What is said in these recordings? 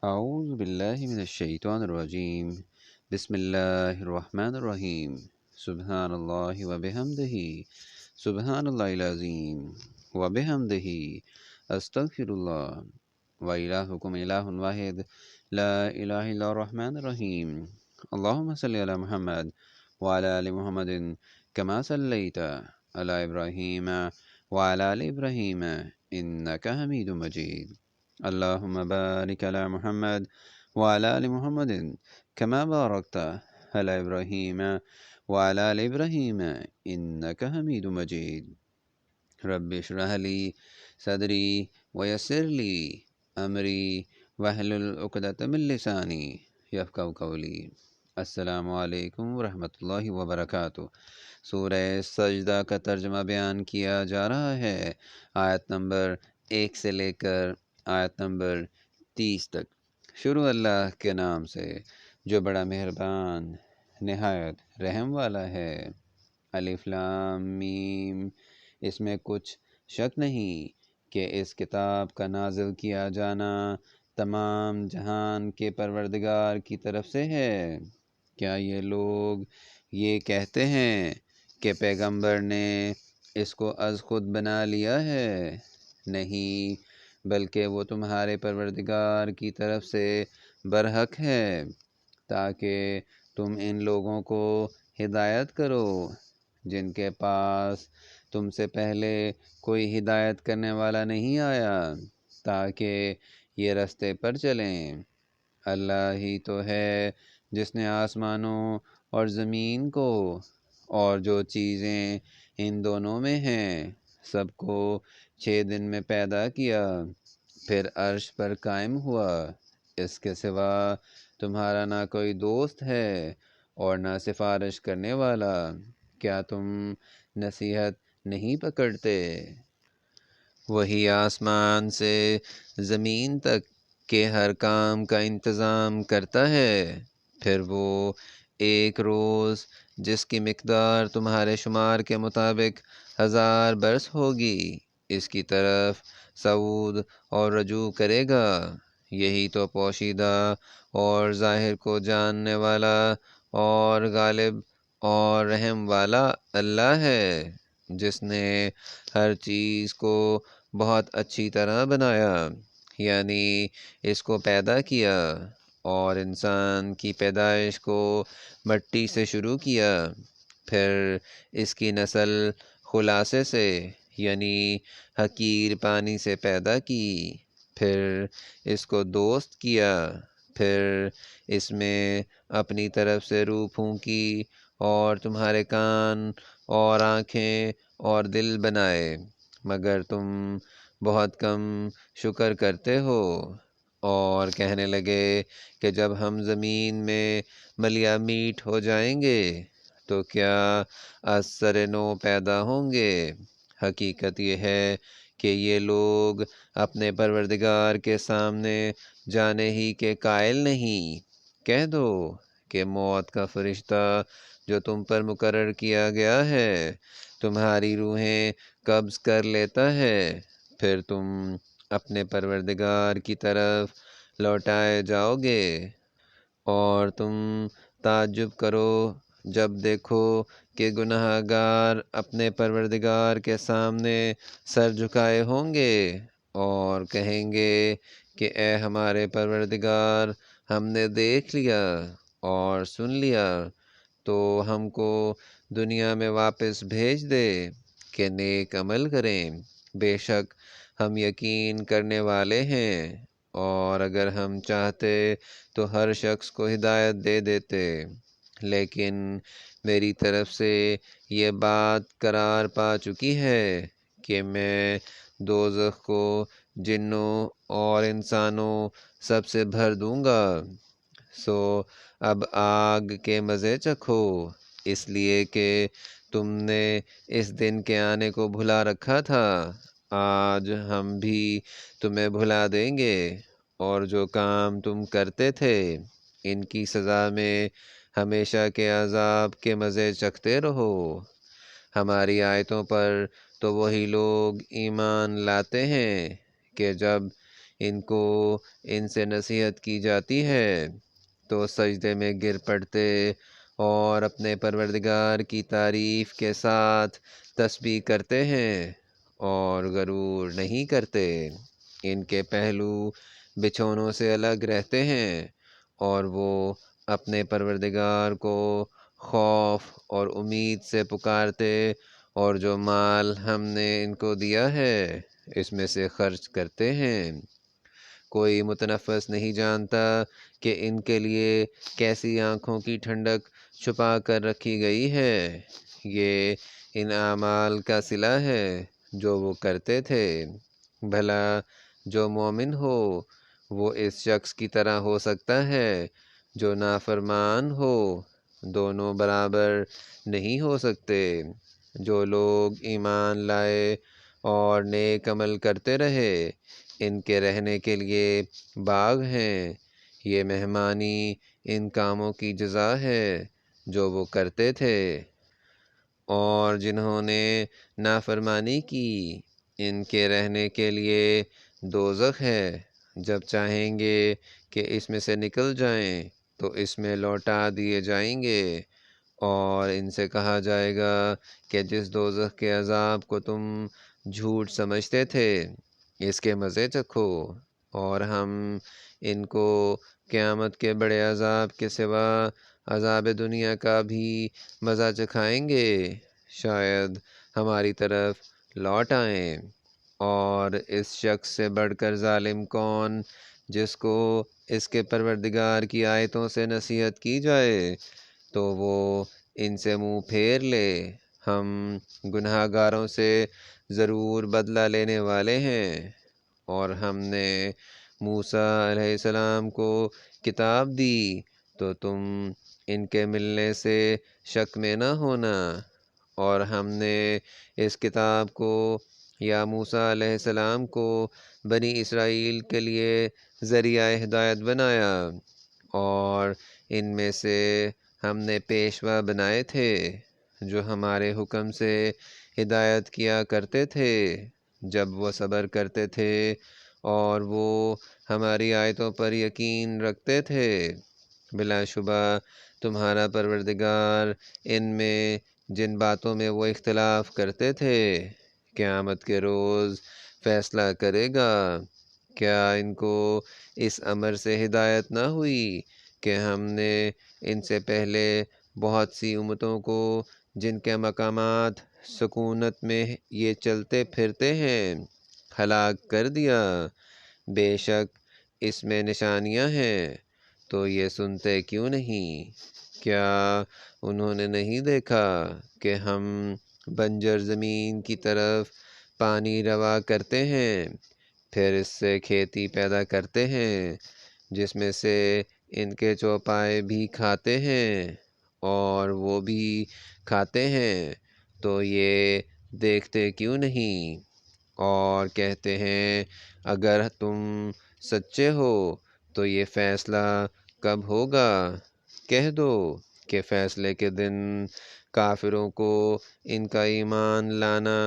أعوذ بالله من الشيطان الرجيم. بسم الله الرحمن الرحيم. سبحان الله وبحمده. سبحان الله العظيم وبحمده. أستغفر الله. وإلهكم إله واحد لا إله إلا الرحمن الرحيم. اللهم صل على محمد وعلى آل محمد كما صليت على إبراهيم وعلى آل إبراهيم إنك حميد مجيد. اللهم بارك على محمد وعلى آل محمد كما باركت على إبراهيم وعلى آل إبراهيم إنك حميد مجيد. رب اشرح لي صدري ويسر لي أمري واحلل عقدة من لساني يفقهوا قولي. السلام علیکم ورحمۃ اللہ وبرکاتہ۔ سورہ سجدہ کا ترجمہ بیان کیا جا رہا ہے، آیت نمبر 1 سے لے کر آیت نمبر 30 تک۔ شروع اللہ کے نام سے جو بڑا مہربان نہایت رحم والا ہے۔ الف لام میم۔ اس میں کچھ شک نہیں کہ اس کتاب کا نازل کیا جانا تمام جہان کے پروردگار کی طرف سے ہے۔ کیا یہ لوگ یہ کہتے ہیں کہ پیغمبر نے اس کو از خود بنا لیا ہے؟ نہیں، بلکہ وہ تمہارے پروردگار کی طرف سے برحق ہے، تاکہ تم ان لوگوں کو ہدایت کرو جن کے پاس تم سے پہلے کوئی ہدایت کرنے والا نہیں آیا، تاکہ یہ رستے پر چلیں۔ اللہ ہی تو ہے جس نے آسمانوں اور زمین کو اور جو چیزیں ان دونوں میں ہیں سب کو 6 دن میں پیدا کیا، پھر عرش پر قائم ہوا۔ اس کے سوا تمہارا نہ کوئی دوست ہے اور نہ سفارش کرنے والا۔ کیا تم نصیحت نہیں پکڑتے؟ وہی آسمان سے زمین تک کے ہر کام کا انتظام کرتا ہے، پھر وہ ایک روز جس کی مقدار تمہارے شمار کے مطابق 1000 برس ہوگی، اس کی طرف صعود اور رجوع کرے گا۔ یہی تو پوشیدہ اور ظاہر کو جاننے والا اور غالب اور رحم والا اللہ ہے، جس نے ہر چیز کو بہت اچھی طرح بنایا، یعنی اس کو پیدا کیا اور انسان کی پیدائش کو مٹی سے شروع کیا، پھر اس کی نسل خلاصے سے یعنی حقیر پانی سے پیدا کی، پھر اس کو دوست کیا، پھر اس میں اپنی طرف سے روح پھونکی اور تمہارے کان اور آنکھیں اور دل بنائے، مگر تم بہت کم شکر کرتے ہو۔ اور کہنے لگے کہ جب ہم زمین میں ملیا میٹ ہو جائیں گے تو کیا از سر نو پیدا ہوں گے؟ حقیقت یہ ہے کہ یہ لوگ اپنے پروردگار کے سامنے جانے ہی کے قائل نہیں۔ کہہ دو کہ موت کا فرشتہ جو تم پر مقرر کیا گیا ہے تمہاری روحیں قبض کر لیتا ہے، پھر تم اپنے پروردگار کی طرف لوٹائے جاؤ گے، اور تم تعجب کرو جب دیکھو کہ گناہ گار اپنے پروردگار کے سامنے سر جھکائے ہوں گے اور کہیں گے کہ اے ہمارے پروردگار، ہم نے دیکھ لیا اور سن لیا، تو ہم کو دنیا میں واپس بھیج دے کہ نیک عمل کریں، بے شک ہم یقین کرنے والے ہیں۔ اور اگر ہم چاہتے تو ہر شخص کو ہدایت دے دیتے، لیکن میری طرف سے یہ بات قرار پا چکی ہے کہ میں دوزخ کو جنوں اور انسانوں سب سے بھر دوں گا، سو اب آگ کے مزے چکھو، اس لیے کہ تم نے اس دن کے آنے کو بھلا رکھا تھا۔ آج ہم بھی تمہیں بھلا دیں گے، اور جو کام تم کرتے تھے ان کی سزا میں ہمیشہ کے عذاب کے مزے چکھتے رہو۔ ہماری آیتوں پر تو وہی لوگ ایمان لاتے ہیں کہ جب ان کو ان سے نصیحت کی جاتی ہے تو سجدے میں گر پڑتے اور اپنے پروردگار کی تعریف کے ساتھ تسبیح کرتے ہیں اور غرور نہیں کرتے۔ ان کے پہلو بچھونوں سے الگ رہتے ہیں اور وہ اپنے پروردگار کو خوف اور امید سے پکارتے اور جو مال ہم نے ان کو دیا ہے اس میں سے خرچ کرتے ہیں۔ کوئی متنفس نہیں جانتا کہ ان کے لیے کیسی آنکھوں کی ٹھنڈک چھپا کر رکھی گئی ہے۔ یہ ان اعمال کا صلہ ہے جو وہ کرتے تھے۔ بھلا جو مومن ہو وہ اس شخص کی طرح ہو سکتا ہے جو نافرمان ہو؟ دونوں برابر نہیں ہو سکتے۔ جو لوگ ایمان لائے اور نیک عمل کرتے رہے ان کے رہنے کے لیے باغ ہیں۔ یہ مہمانی ان کاموں کی جزا ہے جو وہ کرتے تھے۔ اور جنہوں نے نافرمانی کی ان کے رہنے کے لیے دوزخ ہے۔ جب چاہیں گے کہ اس میں سے نکل جائیں تو اس میں لوٹا دیے جائیں گے اور ان سے کہا جائے گا کہ جس دوزخ کے عذاب کو تم جھوٹ سمجھتے تھے اس کے مزے چکھو، اور ہم ان کو قیامت کے بڑے عذاب کے سوا عذاب دنیا کا بھی مزہ چکھائیں گے، شاید ہماری طرف لوٹ آئیں۔ اور اس شخص سے بڑھ کر ظالم کون جس کو اس کے پروردگار کی آیتوں سے نصیحت کی جائے تو وہ ان سے منہ پھیر لے۔ ہم گناہ گاروں سے ضرور بدلہ لینے والے ہیں، اور ہم نے موسیٰ علیہ السلام کو کتاب دی تو تم ان کے ملنے سے شک میں نہ ہونا، اور ہم نے اس کتاب کو یا موسیٰ علیہ السلام کو بنی اسرائیل کے لیے ذریعہ ہدایت بنایا، اور ان میں سے ہم نے پیشوا بنائے تھے جو ہمارے حکم سے ہدایت کیا کرتے تھے جب وہ صبر کرتے تھے اور وہ ہماری آیتوں پر یقین رکھتے تھے۔ بلا شبہ تمہارا پروردگار ان میں جن باتوں میں وہ اختلاف کرتے تھے قیامت کے روز فیصلہ کرے گا۔ کیا ان کو اس امر سے ہدایت نہ ہوئی کہ ہم نے ان سے پہلے بہت سی امتوں کو جن کے مقامات سکونت میں یہ چلتے پھرتے ہیں ہلاک کر دیا؟ بے شک اس میں نشانیاں ہیں، تو یہ سنتے کیوں نہیں؟ کیا انہوں نے نہیں دیکھا کہ ہم بنجر زمین کی طرف پانی روا کرتے ہیں، پھر اس سے کھیتی پیدا کرتے ہیں جس میں سے ان کے چوپائے بھی کھاتے ہیں اور وہ بھی کھاتے ہیں، تو یہ دیکھتے کیوں نہیں؟ اور کہتے ہیں اگر تم سچے ہو تو یہ فیصلہ کب ہوگا؟ کہہ دو کہ فیصلے کے دن کافروں کو ان کا ایمان لانا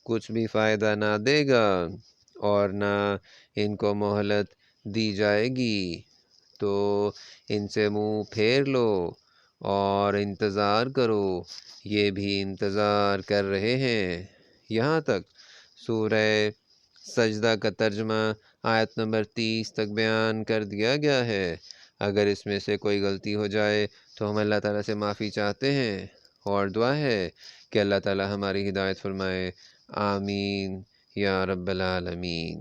کچھ بھی فائدہ نہ دے گا اور نہ ان کو مہلت دی جائے گی، تو ان سے منہ پھیر لو اور انتظار کرو۔ یہ بھی انتظار کر رہے ہیں۔ یہاں تک سورہ سجدہ کا ترجمہ آیت نمبر 30 تک بیان کر دیا گیا ہے۔ اگر اس میں سے کوئی غلطی ہو جائے تو ہم اللہ تعالیٰ سے معافی چاہتے ہیں، اور دعا ہے کہ اللہ تعالیٰ ہماری ہدایت فرمائے۔ آمین یا رب العالمین۔